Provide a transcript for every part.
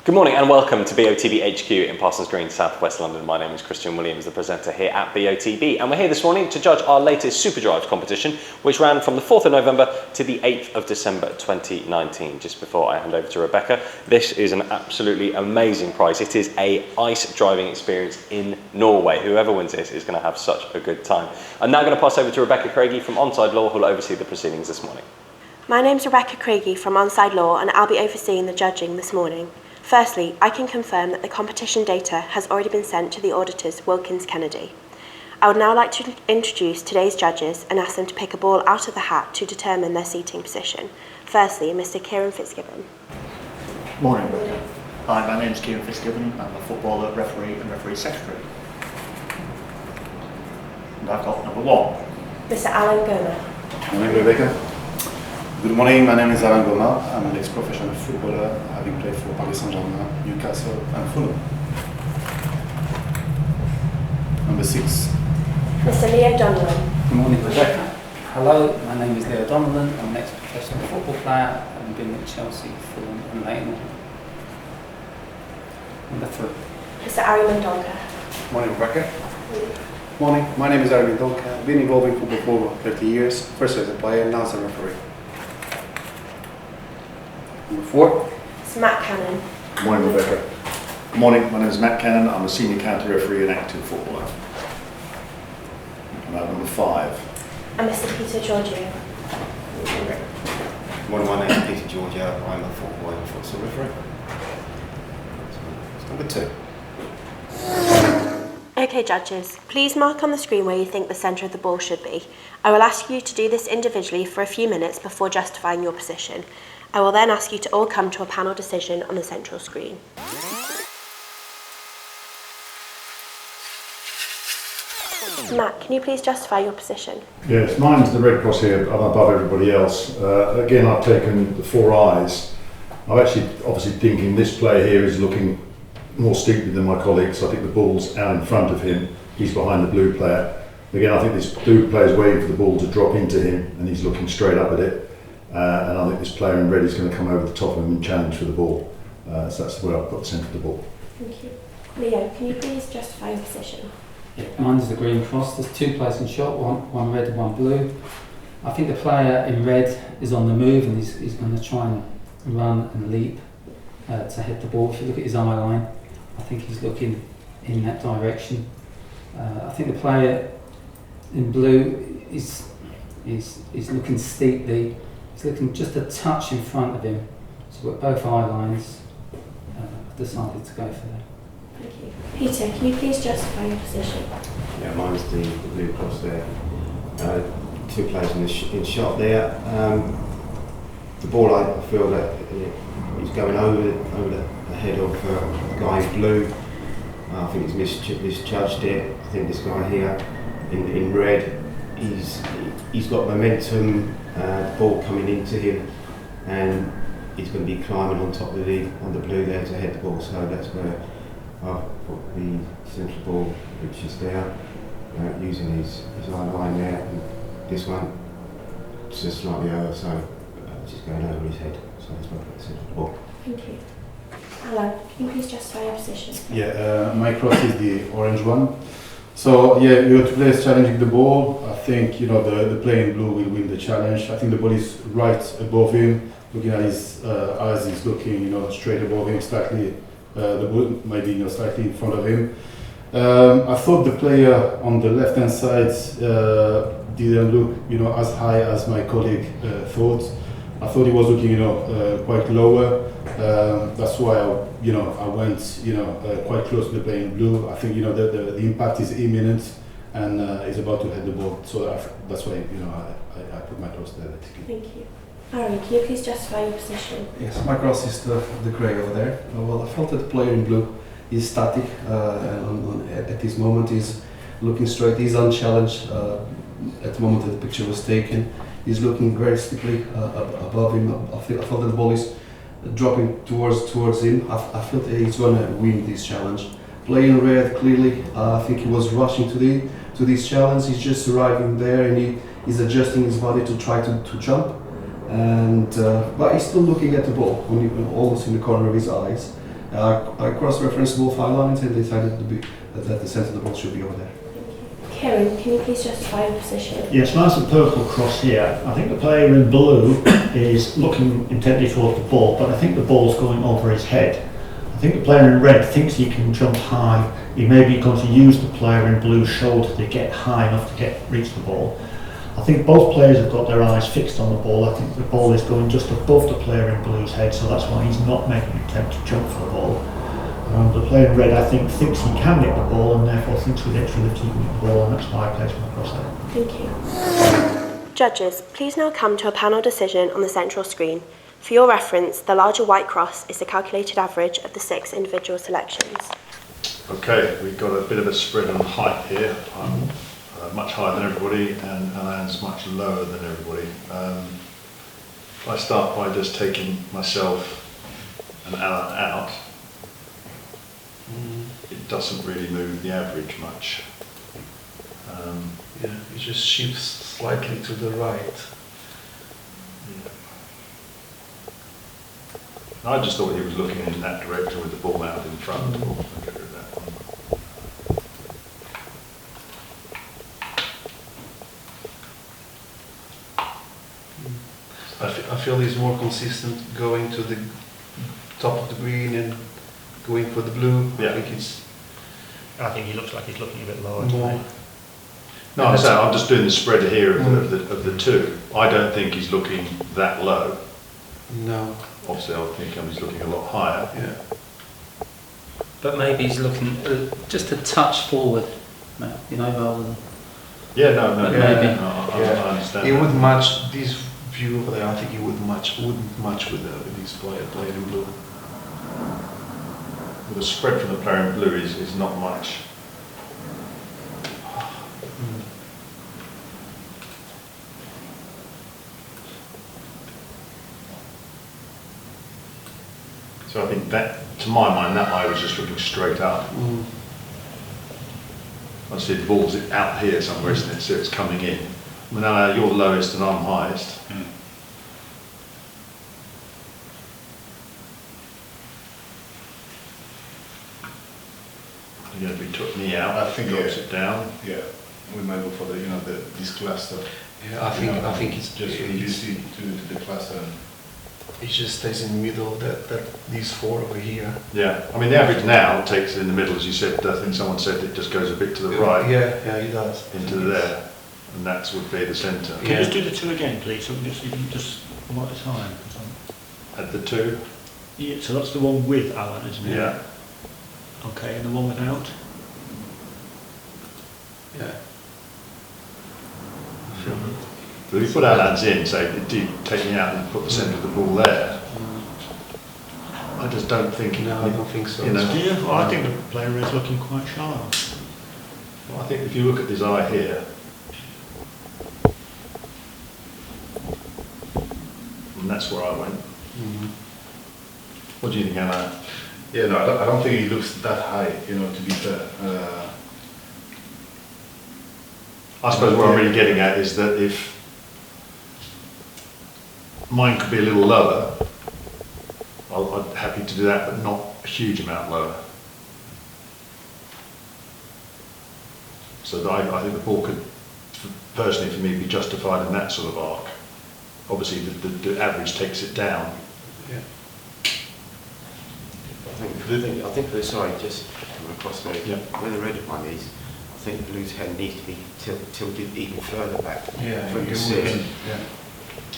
Good morning and welcome to BOTB HQ in Parsons Green, South West London. My name is Christian Williams, the presenter here at BOTB, and we're here this morning to judge our latest Superdrives competition, which ran from the 4th of November to the 8th of December 2019. Just before I hand over to Rebecca, this is an absolutely amazing prize. It is an ice driving experience in Norway. Whoever wins this is going to have such a good time. I'm now going to pass over to Rebecca Craigie from Onside Law, who will oversee the proceedings this morning. My name's Rebecca Craigie from Onside Law, and I'll be overseeing the judging this morning. Firstly, I can confirm that the competition data has already been sent to the auditors Wilkins Kennedy. I would now like to introduce today's judges and ask them to pick a ball out of the hat to determine their seating position. Firstly, Mr. Kieran Fitzgibbon. Morning. Hi, my name is Kieran Fitzgibbon. I'm a footballer, referee and referee secretary. And I've got number one. Mr. Alan Goma. Morning, Rebecca. Good morning, my name is Alain Goma. I'm an ex-professional footballer, having played for Paris Saint-Germain, Newcastle and Fulham. Number 6. Mr. Leo Donnellan. Good morning, Rebecca. Hello, my name is Leo Donnellan. I'm an ex-professional football player, having been at Chelsea, Fulham and Leighton. Number 3. Mr. Ari Mendonca. Morning, Rebecca. Morning, my name is Ari Mendonca. I've been involved in football for over 30 years, first as a player, now as a referee. Number 4. Mr. Matt Cannon. Good morning, Rebecca. Good morning, my name is Matt Cannon. I'm a senior county referee and active footballer. And I'm number 5. And Mr. Peter Giorgio. Good morning, my name is Peter Giorgio. I'm a footballer and futsal referee. It's number 2. Okay, judges, please mark on the screen where you think the centre of the ball should be. I will ask you to do this individually for a few minutes before justifying your position. I will then ask you to all come to a panel decision on the central screen. Matt, can you please justify your position? Yes, mine's the red cross here above everybody else. Again, I've taken the 4 eyes. I'm actually obviously thinking this player here is looking more steeply than my colleagues. I think the ball's out in front of him. He's behind the blue player. Again, I think this blue player's waiting for the ball to drop into him and he's looking straight up at it. And I think this player in red is going to come over the top of him and challenge for the ball. So that's where I've got the centre of the ball. Thank you. Leo, can you please justify your position? Yeah, mine is the green cross. There's 2 players in shot, one red and one blue. I think the player in red is on the move and he's going to try and run and leap to hit the ball. If you look at his eye line, I think he's looking in that direction. I think the player in blue is looking steeply. He's looking just a touch in front of him. So we've got both eye lines. I've decided to go for that. Thank you. Peter, can you please justify your position? Yeah, mine's the blue cross there. 2 players in shot there. The ball, I feel that he's going over the head of the guy in blue. I think he's misjudged it. I think this guy here in red, he's got momentum. The ball coming into him, and he's going to be climbing on top of on the blue there to head the ball. So that's where I've put the central ball, which is there, using his eye line there. And this one just slightly over, so just going over his head. So that's where I put the central ball. Thank you. Alan, can you please justify your position? Yeah, my cross is the orange one. So yeah, you got 2 players challenging the ball. I think the player in blue will win the challenge. I think the ball is right above him. Looking at his eyes, he's looking straight above him, slightly. The ball maybe slightly in front of him. I thought the player on the left-hand side didn't look as high as my colleague thought. I thought he was looking quite lower. That's why I went quite close to the player in blue. I think the impact is imminent and is about to hit the ball. So that's why I put my cross there. Thank you. Ari, can you please justify your position? Yes, my cross is the grey over there. Well, I felt that the player in blue is static at this moment. He's looking straight, he's unchallenged at the moment that the picture was taken. He's looking very steeply above him. I felt that the ball is dropping towards him. I feel that he's going to win this challenge. Playing red, clearly, I think he was rushing to this challenge. He's just arriving there and he's adjusting his body to try to jump. And but he's still looking at the ball, almost in the corner of his eyes. I cross-referenced both eye lines and decided that the centre of the ball should be over there. Kieran, can you please justify your position? Yes, nice and purple cross here. I think the player in blue is looking intently towards the ball, but I think the ball's going over his head. I think the player in red thinks he can jump high. He may be going to use the player in blue's shoulder to get high enough to reach the ball. I think both players have got their eyes fixed on the ball. I think the ball is going just above the player in blue's head, so that's why he's not making an attempt to jump for the ball. The player in red, I think, thinks he can get the ball and therefore thinks with extra lift he can get the ball, and that's why I placed him across there. Thank you. Judges, please now come to a panel decision on the central screen. For your reference, the larger white cross is the calculated average of the 6 individual selections. Okay, we've got a bit of a spread on height here. I'm much higher than everybody, and Alan's much lower than everybody. I start by just taking myself and Alan out. It doesn't really move the average much. Yeah, it just shifts slightly to the right. I just thought he was looking in that direction with the ball out in front. I'll get rid of that one. I feel he's more consistent going to the top of the green and going for the blue. Yeah. I think he looks like he's looking a bit lower More. today. No, I'm saying I'm just doing the spread here of the two. I don't think he's looking that low. No. Obviously, I think he's looking a lot higher. Yeah. But maybe he's looking just a touch forward, you know, rather than... Yeah, no, Maybe. I understand. He that. would match this view over there. I think he wouldn't match with this player in blue. Well, the spread from the player in blue is not much. So I think that, to my mind, that eye was just looking straight up. I see the ball's out here somewhere, isn't it? So it's coming in. I mean, you're lowest and I'm highest. You're going to be took me out. I think drops it down. Yeah, we might go for the this cluster. Yeah, I think it's Just reduce it to the cluster. it just stays in the middle of that these 4 over here. Yeah, I mean the average now takes it in the middle, as you said. I think someone said it just goes a bit to the right. Yeah, it does. Into there, and that would be the centre. Can you just do the 2 again, please? So you can just one at a time. At the 2. Yeah, so that's the one with Alan, isn't it? Yeah. Okay, and the one without? Yeah. But if you put Alan's in, say, do you take me out and put the centre of the ball there? I just don't think. No, I don't think so. You know, Yeah, well, I think the player is looking quite sharp. well, I think if you look at this eye here, and that's where I went. What do you think, Alan? Yeah, no, I don't think he looks that high. To be fair. I suppose what I'm really getting at is that if mine could be a little lower, I'm happy to do that, but not a huge amount lower. So that I think the ball could, personally for me, be justified in that sort of arc. Obviously the average takes it down. Yeah. I think for the side, just from across there, Yeah. where the red one is, I think the blue's head needs to be tilted even further back. Yeah, from it the seat. would.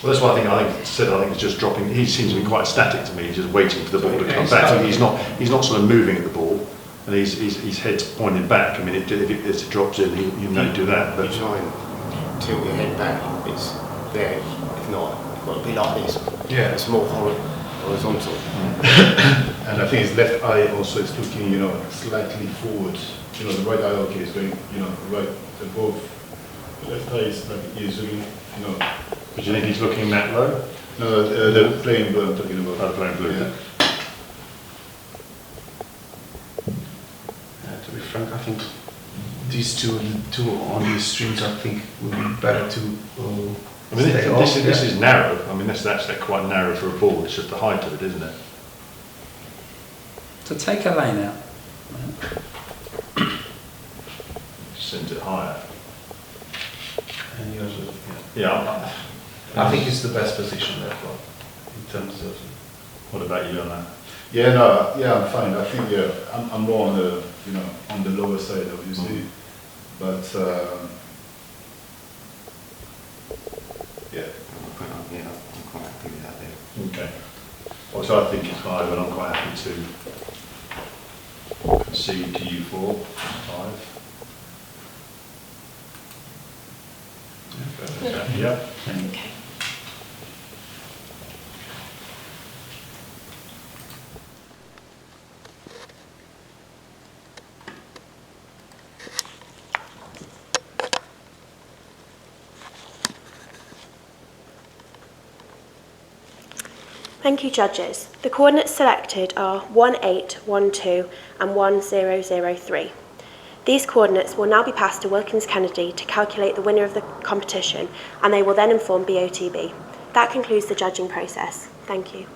Well, that's why I think it's just dropping. He seems to be quite static to me. He's just waiting for the ball to Yeah, come he's back. static. He's not sort of moving at the ball, and his head's pointed back. I mean, if it drops in, you don't do that. You But try and tilt your head back, it's there. If not, it's got to be like this. Yeah. It's more horizontal. And I think his left eye also is looking, slightly forward. The right eye, okay, is going, right above. The left eye is like usually, do you think he's looking that low? No, the plain blue I'm talking about. Oh, plain blue. Yeah. To be frank, I think these two on these streams, I think would be better to I mean, stay this off. is narrow. I mean, that's actually quite narrow for a ball. It's just the height of it, isn't it? To take a lane out. Sends it higher. And yours is, Yeah. I think it's the best position there for, in terms of. What about you on that? Yeah, no, yeah, I'm fine. I think I'm more on the on the lower side, obviously, but yeah. I'm quite happy with that there. Okay. Well, so I think it's 5, and I'm quite happy to concede to you 4, 5. Okay. Yeah. Okay. Thank you, judges. The coordinates selected are 1812 and 1003. These coordinates will now be passed to Wilkins Kennedy to calculate the winner of the competition, and they will then inform BOTB. That concludes the judging process. Thank you.